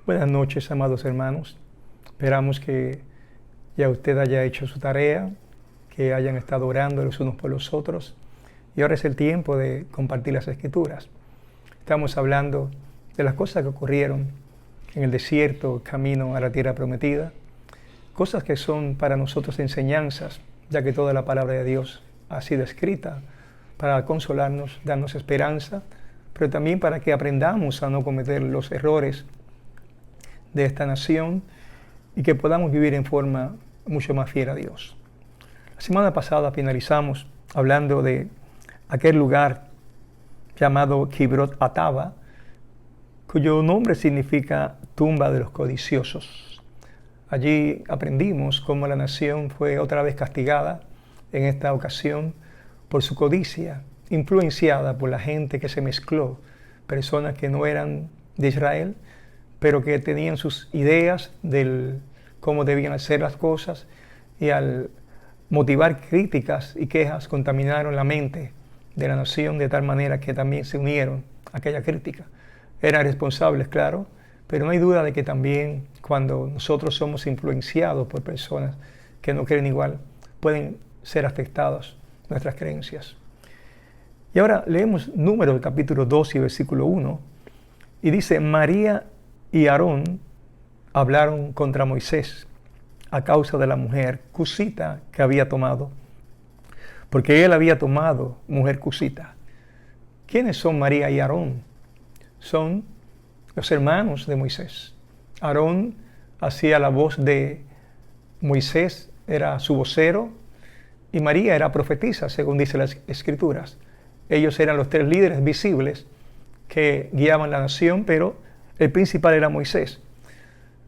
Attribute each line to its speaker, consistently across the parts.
Speaker 1: Buenas noches, amados hermanos. Esperamos que ya usted haya hecho su tarea, que hayan estado orando los unos por los otros. Y ahora es el tiempo de compartir las Escrituras. Estamos hablando de las cosas que ocurrieron en el desierto, camino a la tierra prometida. Cosas que son para nosotros enseñanzas, ya que toda la palabra de Dios ha sido escrita para consolarnos, darnos esperanza, pero también para que aprendamos a no cometer los errores de esta nación y que podamos vivir en forma mucho más fiel a Dios. La semana pasada finalizamos hablando de aquel lugar llamado Kibrot Ataba, cuyo nombre significa tumba de los codiciosos. Allí aprendimos cómo la nación fue otra vez castigada, en esta ocasión por su codicia, influenciada por la gente que se mezcló, personas que no eran de Israel, pero que tenían sus ideas de cómo debían hacer las cosas, y al motivar críticas y quejas contaminaron la mente de la nación de tal manera que también se unieron a aquella crítica. Eran responsables, claro, pero no hay duda de que también cuando nosotros somos influenciados por personas que no creen igual, pueden ser afectadas nuestras creencias. Y ahora leemos Números capítulo 2 y versículo 1, y dice: María y Aarón hablaron contra Moisés a causa de la mujer cusita que había tomado, porque él había tomado mujer cusita. ¿Quiénes son María y Aarón? Son los hermanos de Moisés. Aarón hacía la voz de Moisés, era su vocero, y María era profetisa, según dicen las Escrituras. Ellos eran los tres líderes visibles que guiaban la nación, pero el principal era Moisés.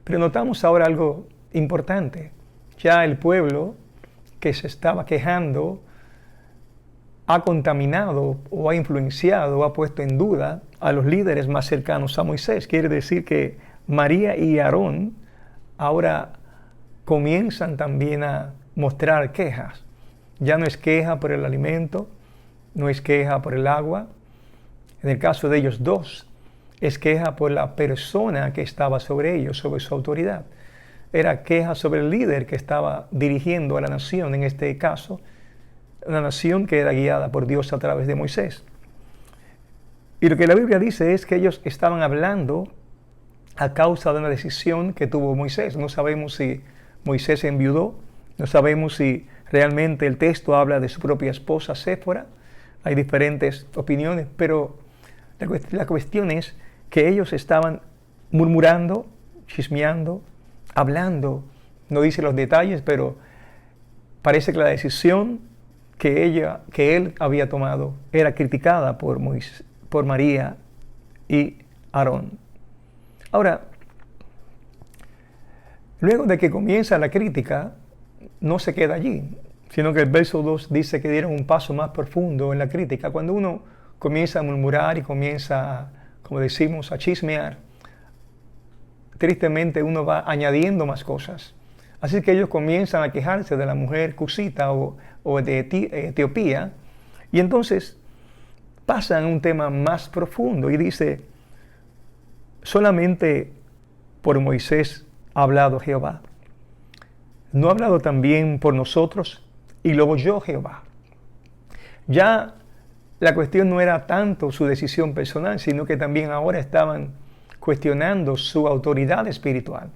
Speaker 1: Pero notamos ahora algo importante. Ya el pueblo que se estaba quejando ha contaminado o ha influenciado o ha puesto en duda a los líderes más cercanos a Moisés. Quiere decir que María y Aarón ahora comienzan también a mostrar quejas. Ya no es queja por el alimento, no es queja por el agua. En el caso de ellos dos, es queja por la persona que estaba sobre ellos, sobre su autoridad. Era queja sobre el líder que estaba dirigiendo a la nación, en este caso, una nación que era guiada por Dios a través de Moisés. Y lo que la Biblia dice es que ellos estaban hablando a causa de una decisión que tuvo Moisés. No sabemos si Moisés se enviudó, no sabemos si realmente el texto habla de su propia esposa Séfora. Hay diferentes opiniones, pero la cuestión es que ellos estaban murmurando, chismeando, hablando. No dice los detalles, pero parece que la decisión que él había tomado era criticada por María y Aarón. Ahora, luego de que comienza la crítica, no se queda allí, sino que el verso 2 dice que dieron un paso más profundo en la crítica. Cuando uno comienza a murmurar y comienza, como decimos, a chismear, tristemente uno va añadiendo más cosas. Así que ellos comienzan a quejarse de la mujer cusita o de Etiopía, y entonces pasan a un tema más profundo y dice: solamente por Moisés ha hablado Jehová. ¿No ha hablado también por nosotros? Y lo oyó Jehová. Ya la cuestión no era tanto su decisión personal, sino que también ahora estaban cuestionando su autoridad espiritual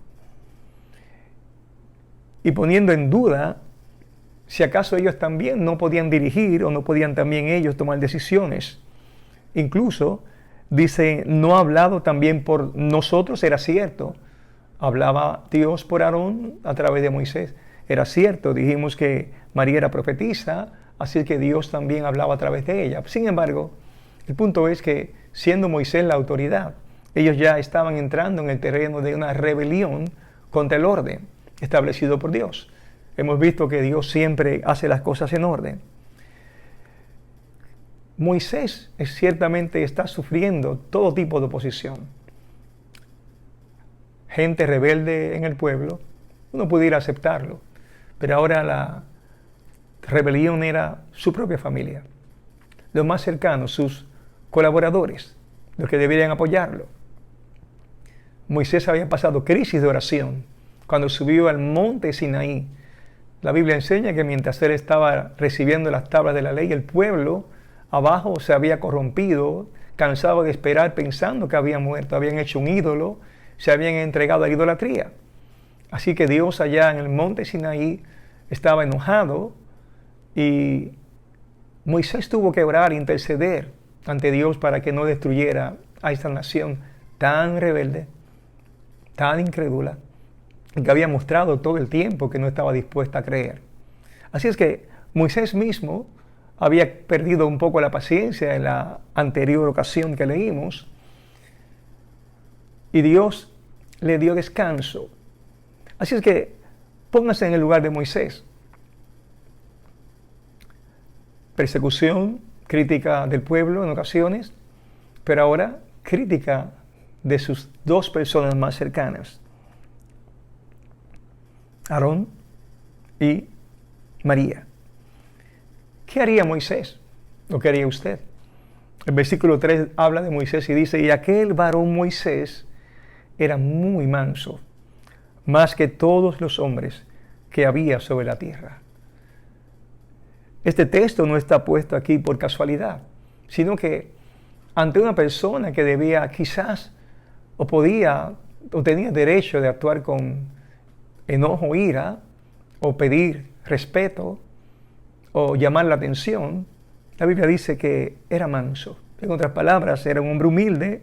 Speaker 1: y poniendo en duda si acaso ellos también no podían dirigir o no podían también ellos tomar decisiones. Incluso dice: no ha hablado también por nosotros. Era cierto, hablaba Dios por Aarón a través de Moisés. Era cierto, dijimos que María era profetisa, así que Dios también hablaba a través de ella. Sin embargo, el punto es que, siendo Moisés la autoridad, ellos ya estaban entrando en el terreno de una rebelión contra el orden establecido por Dios. Hemos visto que Dios siempre hace las cosas en orden. Moisés ciertamente está sufriendo todo tipo de oposición. Gente rebelde en el pueblo, uno pudiera aceptarlo, pero ahora la rebelión era su propia familia, los más cercanos, sus colaboradores, los que deberían apoyarlo. Moisés había pasado crisis de oración cuando subió al monte Sinaí. La Biblia enseña que mientras él estaba recibiendo las tablas de la ley, el pueblo abajo se había corrompido, cansado de esperar, pensando que habían muerto, habían hecho un ídolo, se habían entregado a la idolatría. Así que Dios allá en el monte Sinaí estaba enojado y Moisés tuvo que orar, interceder ante Dios para que no destruyera a esta nación tan rebelde, tan incrédula, y que había mostrado todo el tiempo que no estaba dispuesta a creer. Así es que Moisés mismo había perdido un poco la paciencia en la anterior ocasión que leímos, y Dios le dio descanso. Así es que póngase en el lugar de Moisés. Persecución, crítica del pueblo en ocasiones, pero ahora crítica de sus dos personas más cercanas, Aarón y María. ¿Qué haría Moisés? ¿O qué haría usted? El versículo 3 habla de Moisés y dice: y aquel varón Moisés era muy manso, más que todos los hombres que había sobre la tierra. Este texto no está puesto aquí por casualidad, sino que ante una persona que debía quizás, o podía, o tenía derecho de actuar con enojo, ira, o pedir respeto, o llamar la atención, la Biblia dice que era manso. En otras palabras, era un hombre humilde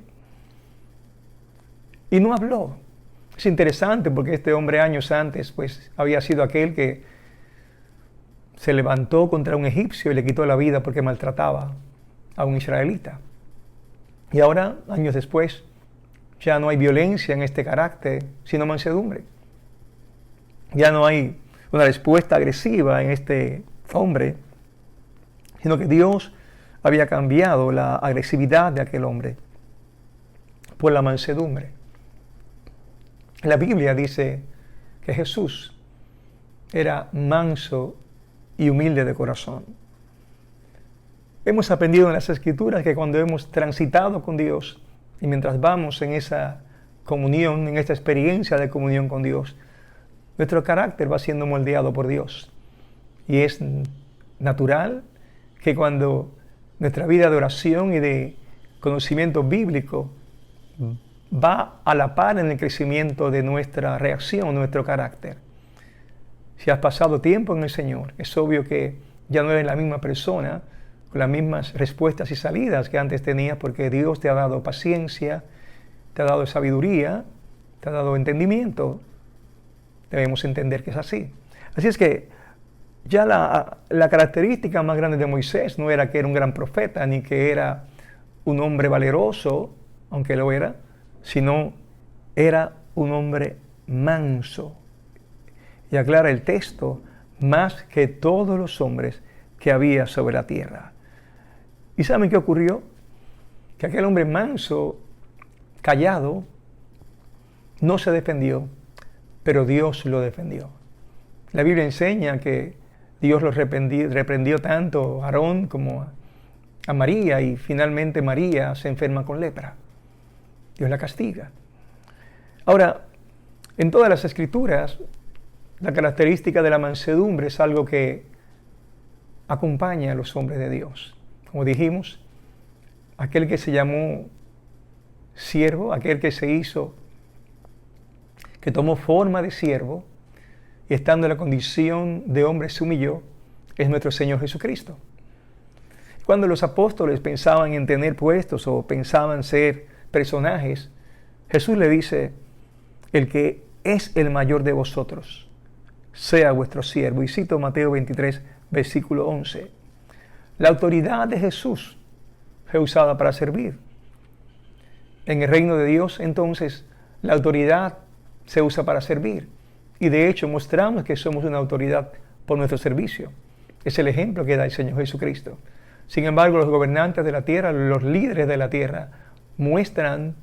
Speaker 1: y no habló. Es interesante porque este hombre años antes pues había sido aquel que se levantó contra un egipcio y le quitó la vida porque maltrataba a un israelita. Y ahora, años después, ya no hay violencia en este carácter, sino mansedumbre. Ya no hay una respuesta agresiva en este hombre, sino que Dios había cambiado la agresividad de aquel hombre por la mansedumbre. La Biblia dice que Jesús era manso y humilde de corazón. Hemos aprendido en las Escrituras que cuando hemos transitado con Dios y mientras vamos en esa comunión, en esta experiencia de comunión con Dios, nuestro carácter va siendo moldeado por Dios. Y es natural que cuando nuestra vida de oración y de conocimiento bíblico va a la par en el crecimiento de nuestra reacción, nuestro carácter. Si has pasado tiempo en el Señor, es obvio que ya no eres la misma persona, con las mismas respuestas y salidas que antes tenías, porque Dios te ha dado paciencia, te ha dado sabiduría, te ha dado entendimiento. Debemos entender que es así. Así es que ya la característica más grande de Moisés no era que era un gran profeta, ni que era un hombre valeroso, aunque lo era, sino era un hombre manso. Y aclara el texto, más que todos los hombres que había sobre la tierra. ¿Y saben qué ocurrió? Que aquel hombre manso, callado, no se defendió, pero Dios lo defendió. La Biblia enseña que Dios lo reprendió tanto a Aarón como a María, y finalmente María se enferma con lepra. Dios la castiga. Ahora, en todas las Escrituras, la característica de la mansedumbre es algo que acompaña a los hombres de Dios. Como dijimos, aquel que se llamó siervo, aquel que se hizo, que tomó forma de siervo, y estando en la condición de hombre se humilló, es nuestro Señor Jesucristo. Cuando los apóstoles pensaban en tener puestos o pensaban ser personajes, Jesús le dice: el que es el mayor de vosotros, sea vuestro siervo. Y cito Mateo 23, versículo 11. La autoridad de Jesús fue usada para servir. En el reino de Dios, entonces, la autoridad se usa para servir. Y de hecho, mostramos que somos una autoridad por nuestro servicio. Es el ejemplo que da el Señor Jesucristo. Sin embargo, los gobernantes de la tierra, los líderes de la tierra, muestran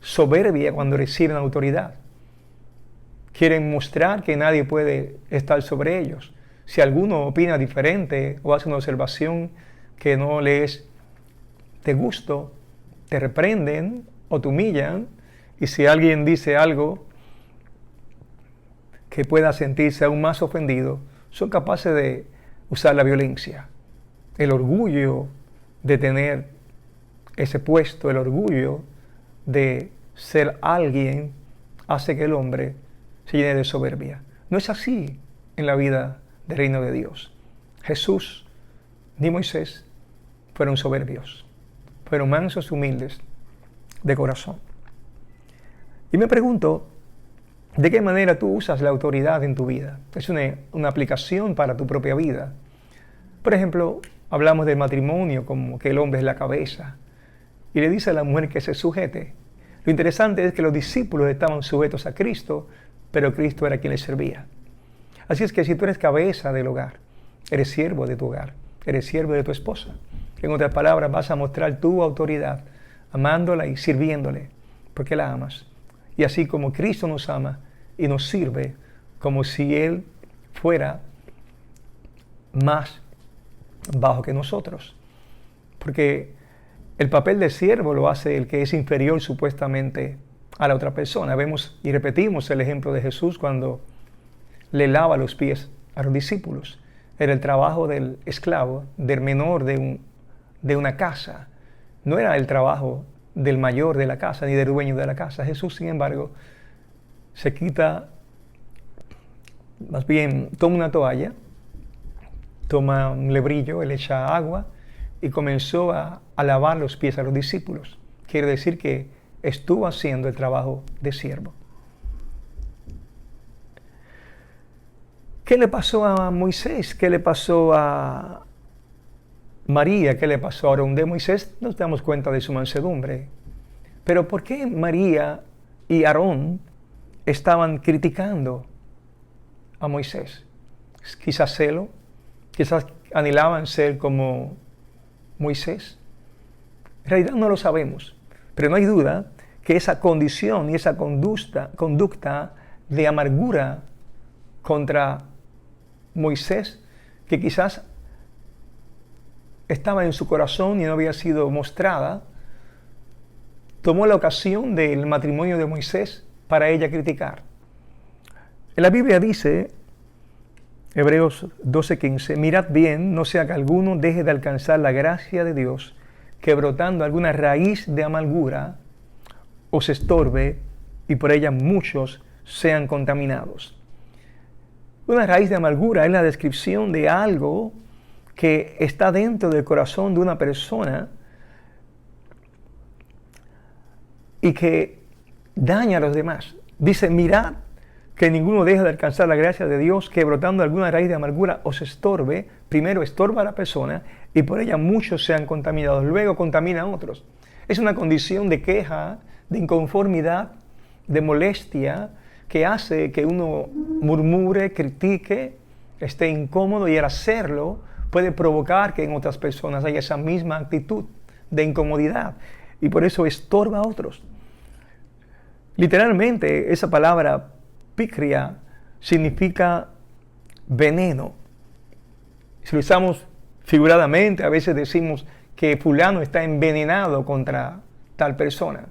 Speaker 1: soberbia cuando reciben autoridad. Quieren mostrar que nadie puede estar sobre ellos. Si alguno opina diferente o hace una observación que no le es de gusto, te reprenden o te humillan Y si alguien dice algo que pueda sentirse aún más ofendido, son capaces de usar la violencia. El orgullo de tener ese puesto, el orgullo de ser alguien, hace que el hombre se llene de soberbia. No es así en la vida del reino de Dios. Jesús ni Moisés fueron soberbios, fueron mansos, humildes de corazón. Y me pregunto, ¿de qué manera tú usas la autoridad en tu vida? Es una aplicación para tu propia vida. Por ejemplo, hablamos del matrimonio como que el hombre es la cabeza y le dice a la mujer que se sujete. Lo interesante es que los discípulos estaban sujetos a Cristo, pero Cristo era quien les servía. Así es que si tú eres cabeza del hogar, eres siervo de tu hogar, eres siervo de tu esposa. En otras palabras, vas a mostrar tu autoridad, amándola y sirviéndole, porque la amas. Y así como Cristo nos ama y nos sirve, como si Él fuera más bajo que nosotros. Porque el papel de siervo lo hace el que es inferior supuestamente a la otra persona. Vemos y repetimos el ejemplo de Jesús cuando le lava los pies a los discípulos. Era el trabajo del esclavo, del menor de una casa. No era el trabajo del mayor de la casa ni del dueño de la casa. Jesús, sin embargo, se quita, más bien toma una toalla, toma un lebrillo, le echa agua y comenzó a lavar los pies a los discípulos. Quiere decir que estuvo haciendo el trabajo de siervo. ¿Qué le pasó a Moisés? ¿Qué le pasó a María? ¿Qué le pasó a Aarón? De Moisés nos damos cuenta de su mansedumbre. Pero ¿por qué María y Aarón estaban criticando a Moisés? Quizás celo, quizás anhelaban ser como Moisés. En realidad no lo sabemos, pero no hay duda que esa condición y esa conducta de amargura contra Moisés, que quizás estaba en su corazón y no había sido mostrada, tomó la ocasión del matrimonio de Moisés para ella criticar. En la Biblia dice, Hebreos 12:15, mirad bien, no sea que alguno deje de alcanzar la gracia de Dios, que brotando alguna raíz de amargura os estorbe y por ella muchos sean contaminados. Una raíz de amargura es la descripción de algo que está dentro del corazón de una persona y que daña a los demás. Dice, mirad que ninguno deje de alcanzar la gracia de Dios, que brotando alguna raíz de amargura os estorbe. Primero estorba a la persona y por ella muchos sean contaminados. Luego contamina a otros. Es una condición de queja, de inconformidad, de molestia, que hace que uno murmure, critique, esté incómodo, y al hacerlo puede provocar que en otras personas haya esa misma actitud de incomodidad y por eso estorba a otros. Literalmente esa palabra picria significa veneno. Si lo usamos figuradamente, a veces decimos que fulano está envenenado contra tal persona.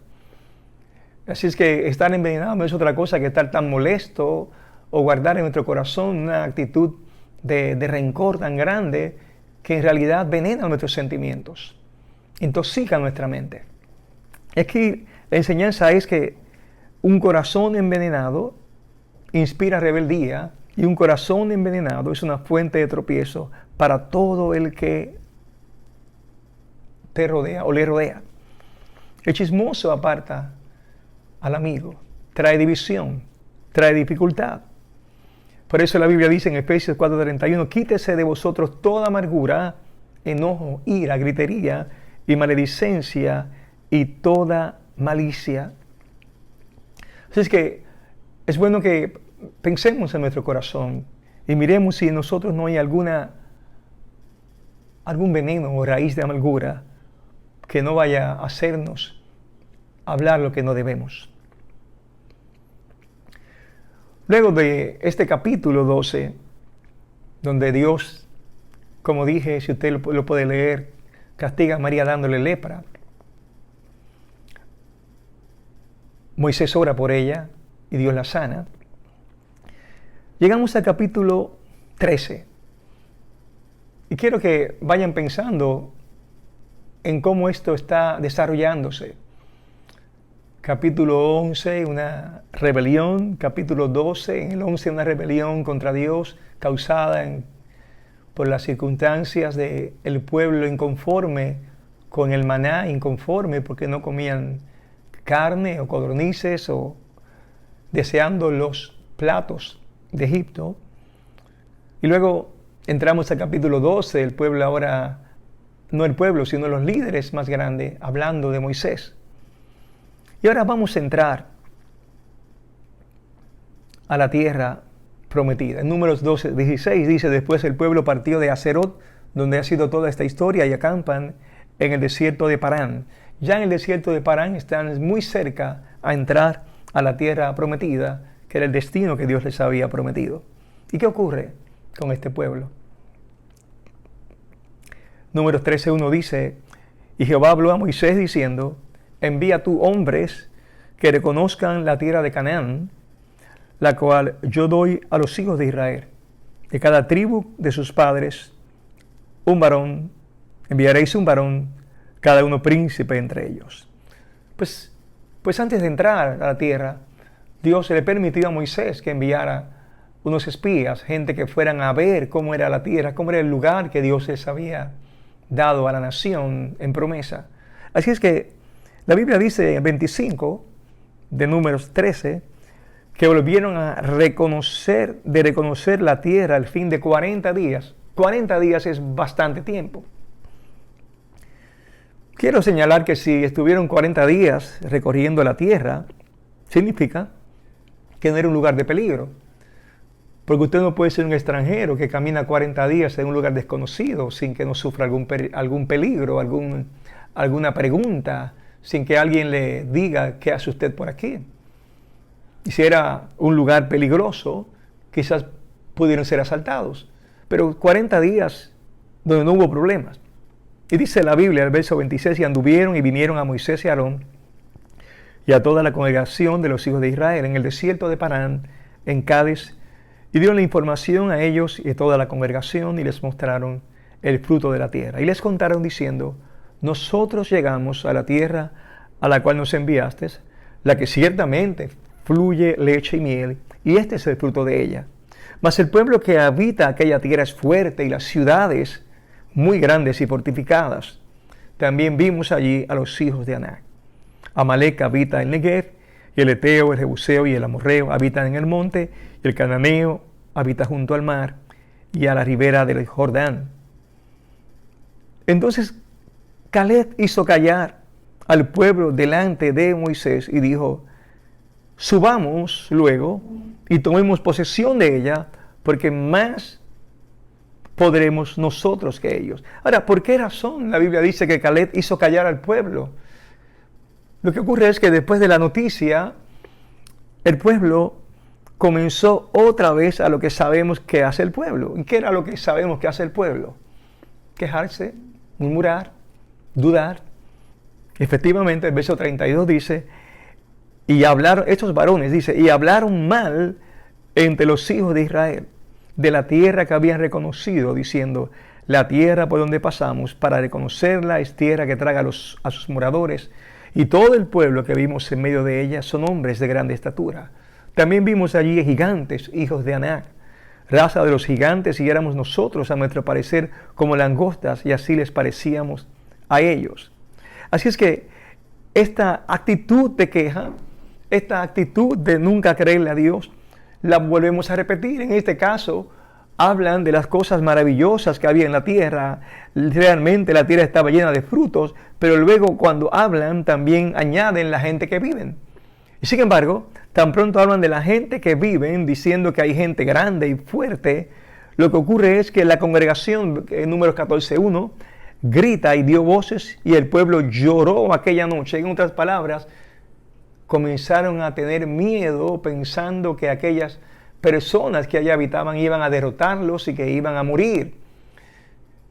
Speaker 1: Así es que estar envenenado no es otra cosa que estar tan molesto o guardar en nuestro corazón una actitud de rencor tan grande que en realidad venena nuestros sentimientos, intoxica nuestra mente. Es que la enseñanza es que un corazón envenenado inspira rebeldía y un corazón envenenado es una fuente de tropiezo para todo el que te rodea o le rodea. El chismoso aparta al amigo, trae división, trae dificultad. Por eso la Biblia dice en Efesios 4:31, quítese de vosotros toda amargura, enojo, ira, gritería y maledicencia y toda malicia. Así es que es bueno que pensemos en nuestro corazón y miremos si en nosotros no hay algún veneno o raíz de amargura que no vaya a hacernos hablar lo que no debemos. Luego de este capítulo 12, donde Dios, como dije, si usted lo puede leer, castiga a María dándole lepra. Moisés ora por ella y Dios la sana. Llegamos al capítulo 13. Y quiero que vayan pensando en cómo esto está desarrollándose. Capítulo 11, una rebelión. Capítulo 12, en el 11, una rebelión contra Dios causada por las circunstancias del pueblo inconforme con el maná, inconforme porque no comían carne o codornices o deseando los platos de Egipto. Y luego entramos al capítulo 12, el pueblo ahora, no el pueblo, sino los líderes más grandes, hablando de Moisés. Y ahora vamos a entrar a la tierra prometida. En Números 12, 16 dice: después el pueblo partió de Haserot, donde ha sido toda esta historia, y acampan en el desierto de Parán. Ya en el desierto de Parán están muy cerca a entrar a la tierra prometida, que era el destino que Dios les había prometido. ¿Y qué ocurre con este pueblo? Números 13:1 dice: y Jehová habló a Moisés diciendo: envía tú hombres que reconozcan la tierra de Canaán, la cual yo doy a los hijos de Israel. De cada tribu de sus padres, un varón, enviaréis un varón, cada uno príncipe entre ellos. Pues antes de entrar a la tierra, Dios le permitió a Moisés que enviara unos espías, gente que fueran a ver cómo era la tierra, cómo era el lugar que Dios les había dado a la nación en promesa. Así es que la Biblia dice en 25 de Números 13 que volvieron a reconocer la tierra al fin de 40 días. 40 días es bastante tiempo. Quiero señalar que si estuvieron 40 días recorriendo la tierra, significa que no era un lugar de peligro. Porque usted no puede ser un extranjero que camina 40 días en un lugar desconocido sin que no sufra algún peligro, alguna pregunta, sin que alguien le diga qué hace usted por aquí. Y si era un lugar peligroso, quizás pudieron ser asaltados. Pero 40 días donde no hubo problemas. Y dice la Biblia, el verso 26, y anduvieron y vinieron a Moisés y a Aarón y a toda la congregación de los hijos de Israel en el desierto de Parán, en Cádiz, y dieron la información a ellos y a toda la congregación y les mostraron el fruto de la tierra. Y les contaron diciendo: nosotros llegamos a la tierra a la cual nos enviaste, la que ciertamente fluye leche y miel, y este es el fruto de ella. Mas el pueblo que habita aquella tierra es fuerte, y las ciudades muy grandes y fortificadas. También vimos allí a los hijos de Anac. Amalek habita en Negev, y el Eteo, el Jebuseo y el Amorreo habitan en el monte, y el Cananeo habita junto al mar y a la ribera del Jordán. Entonces Caleb hizo callar al pueblo delante de Moisés y dijo: subamos luego y tomemos posesión de ella, porque más podremos nosotros que ellos. Ahora, ¿por qué razón la Biblia dice que Caleb hizo callar al pueblo? Lo que ocurre es que después de la noticia, el pueblo comenzó otra vez a lo que sabemos que hace el pueblo. ¿Y qué era lo que sabemos que hace el pueblo? Quejarse, murmurar, dudar. Efectivamente, el verso 32 dice: y hablaron, estos varones, dice, y hablaron mal entre los hijos de Israel de la tierra que habían reconocido, diciendo: la tierra por donde pasamos para reconocerla es tierra que traga a sus moradores, y todo el pueblo que vimos en medio de ella son hombres de grande estatura. También vimos allí gigantes, hijos de Anac, raza de los gigantes, y éramos nosotros, a nuestro parecer, como langostas, y así les parecíamos a ellos. Así es que esta actitud de queja, esta actitud de nunca creerle a Dios, la volvemos a repetir. En este caso, hablan de las cosas maravillosas que había en la tierra. Realmente la tierra estaba llena de frutos, pero luego cuando hablan también añaden la gente que viven. Y sin embargo, tan pronto hablan de la gente que viven, diciendo que hay gente grande y fuerte, lo que ocurre es que la congregación, en Números 14:1, grita y dio voces, y el pueblo lloró aquella noche. En otras palabras, comenzaron a tener miedo pensando que aquellas personas que allá habitaban iban a derrotarlos y que iban a morir.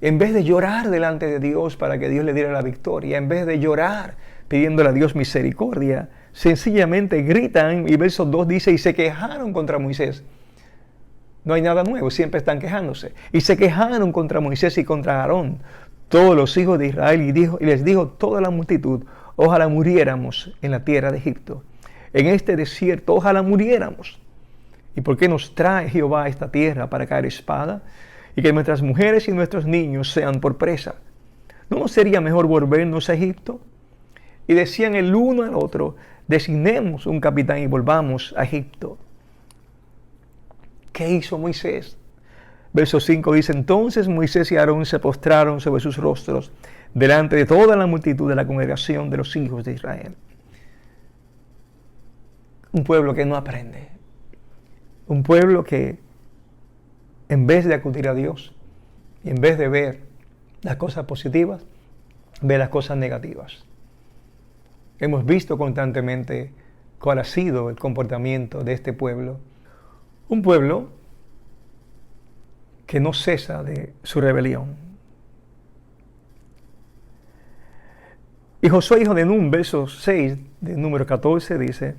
Speaker 1: En vez de llorar delante de Dios para que Dios le diera la victoria, en vez de llorar pidiéndole a Dios misericordia, sencillamente gritan, y verso 2 dice, y se quejaron contra Moisés. No hay nada nuevo, siempre están quejándose. Y se quejaron contra Moisés y contra Aarón, todos los hijos de Israel, y les dijo toda la multitud, ojalá muriéramos en la tierra de Egipto, en este desierto, ojalá muriéramos. ¿Y por qué nos trae Jehová a esta tierra para caer espada? Y que nuestras mujeres y nuestros niños sean por presa. ¿No nos sería mejor volvernos a Egipto? Y decían el uno al otro, designemos un capitán y volvamos a Egipto. ¿Qué hizo Moisés? Verso 5 dice, entonces Moisés y Aarón se postraron sobre sus rostros delante de toda la multitud de la congregación de los hijos de Israel. Un pueblo que no aprende. Un pueblo que en vez de acudir a Dios y en vez de ver las cosas positivas, ve las cosas negativas. Hemos visto constantemente cuál ha sido el comportamiento de este pueblo. Un pueblo que no cesa de su rebelión. Y Josué, hijo de Nun, verso 6, de número 14, dice,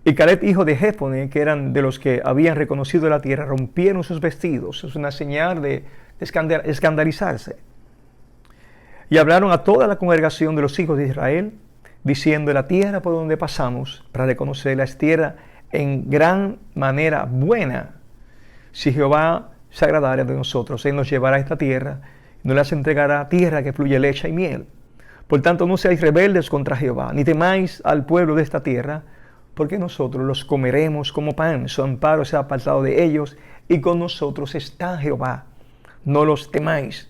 Speaker 1: y Caleb, hijo de Jefone, que eran de los que habían reconocido la tierra, rompieron sus vestidos. Es una señal de escandalizarse. Y hablaron a toda la congregación de los hijos de Israel, diciendo, la tierra por donde pasamos para reconocerla es tierra en gran manera buena. Si Jehová se agradara de nosotros, Él nos llevará a esta tierra, y nos las entregará tierra que fluye leche y miel. Por tanto, no seáis rebeldes contra Jehová, ni temáis al pueblo de esta tierra, porque nosotros los comeremos como pan, su amparo se ha apartado de ellos, y con nosotros está Jehová, no los temáis.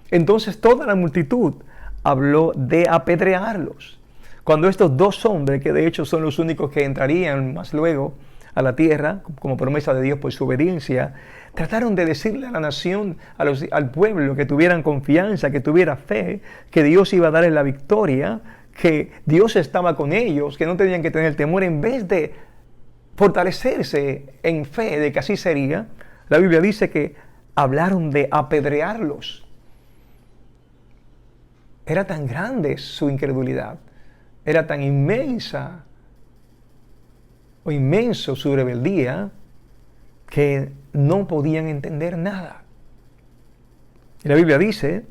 Speaker 1: Entonces toda la multitud habló de apedrearlos. Cuando estos dos hombres, que de hecho son los únicos que entrarían más luego a la tierra, como promesa de Dios por su obediencia, trataron de decirle a la nación, al pueblo, que tuvieran confianza, que tuviera fe, que Dios iba a darles la victoria, que Dios estaba con ellos, que no tenían que tener temor. En vez de fortalecerse en fe de que así sería, la Biblia dice que hablaron de apedrearlos. Era tan grande su incredulidad, era tan inmensa o inmenso su rebeldía, que no podían entender nada. Y la Biblia dice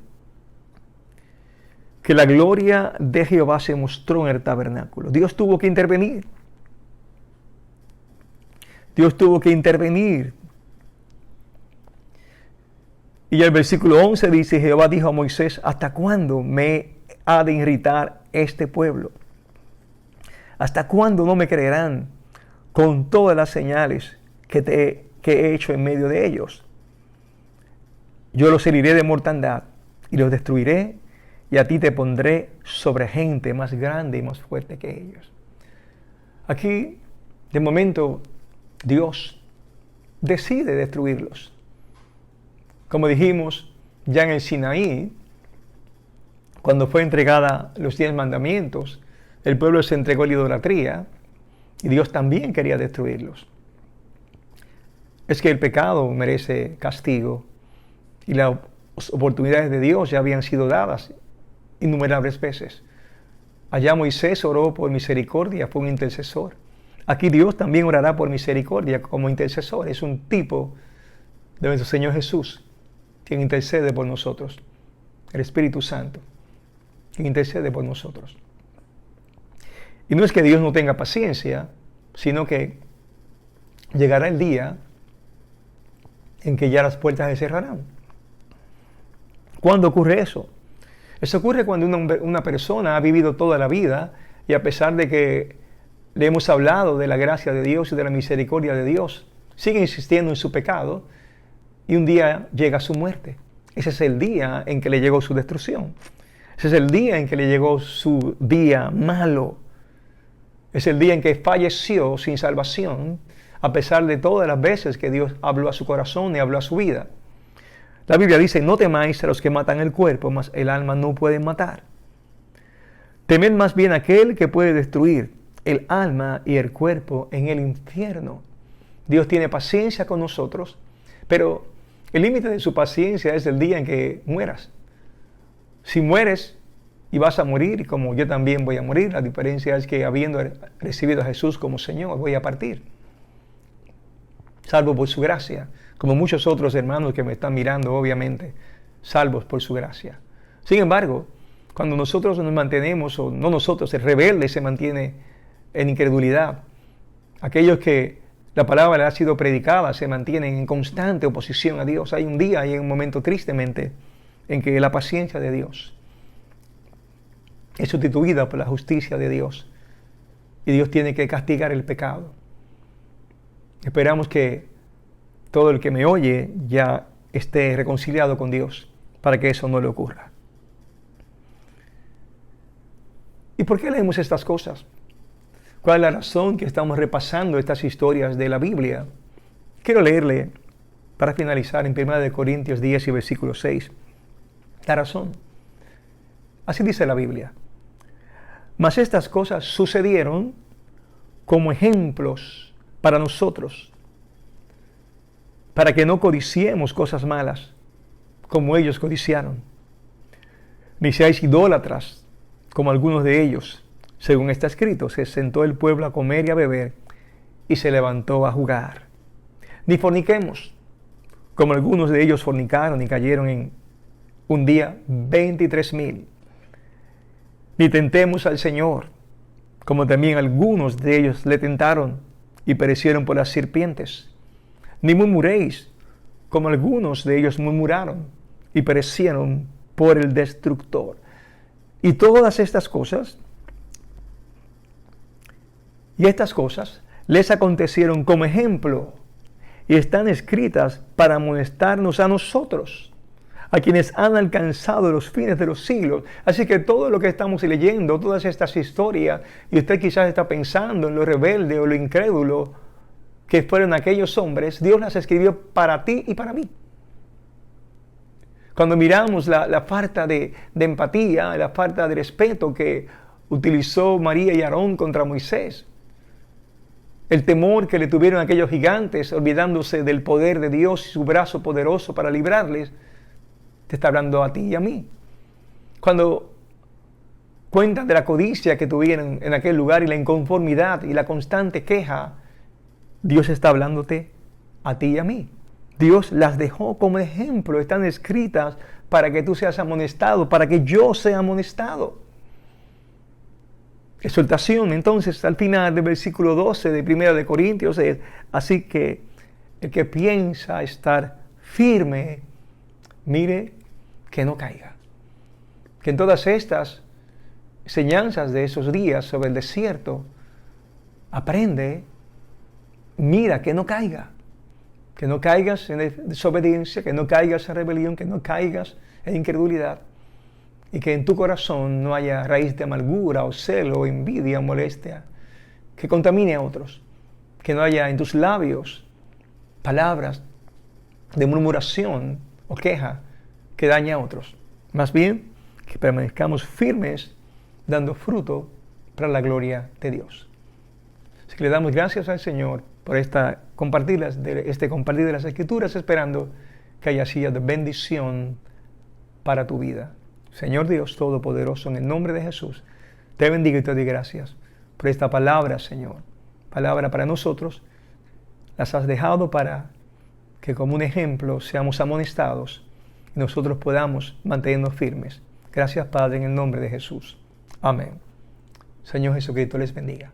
Speaker 1: que la gloria de Jehová se mostró en el tabernáculo. Dios tuvo que intervenir. Dios tuvo que intervenir. Y el versículo 11 dice, Jehová dijo a Moisés, ¿hasta cuándo me ha de irritar este pueblo? ¿Hasta cuándo no me creerán con todas las señales que he hecho en medio de ellos? Yo los heriré de mortandad y los destruiré, y a ti te pondré sobre gente más grande y más fuerte que ellos. Aquí, de momento, Dios decide destruirlos. Como dijimos ya en el Sinaí, cuando fue entregada los 10 mandamientos, el pueblo se entregó a la idolatría y Dios también quería destruirlos. Es que el pecado merece castigo y las oportunidades de Dios ya habían sido dadas innumerables veces. Allá Moisés oró por misericordia, fue un intercesor. Aquí Dios también orará por misericordia como intercesor. Es un tipo de nuestro Señor Jesús, quien intercede por nosotros. El Espíritu Santo, quien intercede por nosotros. Y no es que Dios no tenga paciencia, sino que llegará el día en que ya las puertas se cerrarán. ¿Cuándo ocurre eso? Eso ocurre cuando una persona ha vivido toda la vida y a pesar de que le hemos hablado de la gracia de Dios y de la misericordia de Dios, sigue insistiendo en su pecado y un día llega su muerte. Ese es el día en que le llegó su destrucción. Ese es el día en que le llegó su día malo. Es el día en que falleció sin salvación, a pesar de todas las veces que Dios habló a su corazón y habló a su vida. La Biblia dice, no temáis a los que matan el cuerpo, mas el alma no pueden matar. Temed más bien a aquel que puede destruir el alma y el cuerpo en el infierno. Dios tiene paciencia con nosotros, pero el límite de su paciencia es el día en que mueras. Si mueres y vas a morir, y como yo también voy a morir. La diferencia es que habiendo recibido a Jesús como Señor, voy a partir, salvo por su gracia, como muchos otros hermanos que me están mirando, obviamente, salvos por su gracia. Sin embargo, cuando nosotros nos mantenemos, o no nosotros, el rebelde se mantiene en incredulidad, aquellos que la palabra le ha sido predicada se mantienen en constante oposición a Dios. Hay un día, hay un momento tristemente, en que la paciencia de Dios es sustituida por la justicia de Dios, y Dios tiene que castigar el pecado. Esperamos que todo el que me oye ya esté reconciliado con Dios para que eso no le ocurra. ¿Y por qué leemos estas cosas? ¿Cuál es la razón que estamos repasando estas historias de la Biblia? Quiero leerle, para finalizar, en 1 Corintios 10 y versículo 6. La razón. Así dice la Biblia. Mas estas cosas sucedieron como ejemplos para nosotros, para que no codiciemos cosas malas, como ellos codiciaron. Ni seáis idólatras, como algunos de ellos. Según está escrito, se sentó el pueblo a comer y a beber, y se levantó a jugar. Ni forniquemos, como algunos de ellos fornicaron y cayeron en un día 23,000. Ni tentemos al Señor, como también algunos de ellos le tentaron y perecieron por las serpientes. Ni murmuréis, como algunos de ellos murmuraron y perecieron por el destructor. Y todas estas cosas, les acontecieron como ejemplo y están escritas para amonestarnos a nosotros, a quienes han alcanzado los fines de los siglos. Así que todo lo que estamos leyendo, todas estas historias, y usted quizás está pensando en lo rebelde o lo incrédulo que fueron aquellos hombres, Dios las escribió para ti y para mí. Cuando miramos la falta de empatía, la falta de respeto que utilizó María y Aarón contra Moisés, el temor que le tuvieron aquellos gigantes, olvidándose del poder de Dios y su brazo poderoso para librarles, te está hablando a ti y a mí. Cuando cuentan de la codicia que tuvieron en aquel lugar y la inconformidad y la constante queja, Dios está hablándote a ti y a mí. Dios las dejó como ejemplo, están escritas para que tú seas amonestado, para que yo sea amonestado. Exhortación, entonces, al final del versículo 12 de 1 Corintios es: así que el que piensa estar firme, mire que no caiga. Que en todas estas enseñanzas de esos días sobre el desierto, aprende, mira que no caiga. Que no caigas en desobediencia, que no caigas en rebelión, que no caigas en incredulidad. Y que en tu corazón no haya raíz de amargura o celo o envidia o molestia que contamine a otros. Que no haya en tus labios palabras de murmuración o queja que dañe a otros. Más bien, que permanezcamos firmes dando fruto para la gloria de Dios. Así que le damos gracias al Señor por compartir de las Escrituras, esperando que haya sido de bendición para tu vida. Señor Dios Todopoderoso, en el nombre de Jesús, te bendigo y te doy gracias por esta palabra, Señor. Palabra para nosotros. Las has dejado para que como un ejemplo seamos amonestados y nosotros podamos mantenernos firmes. Gracias, Padre, en el nombre de Jesús. Amén. Señor Jesucristo les bendiga.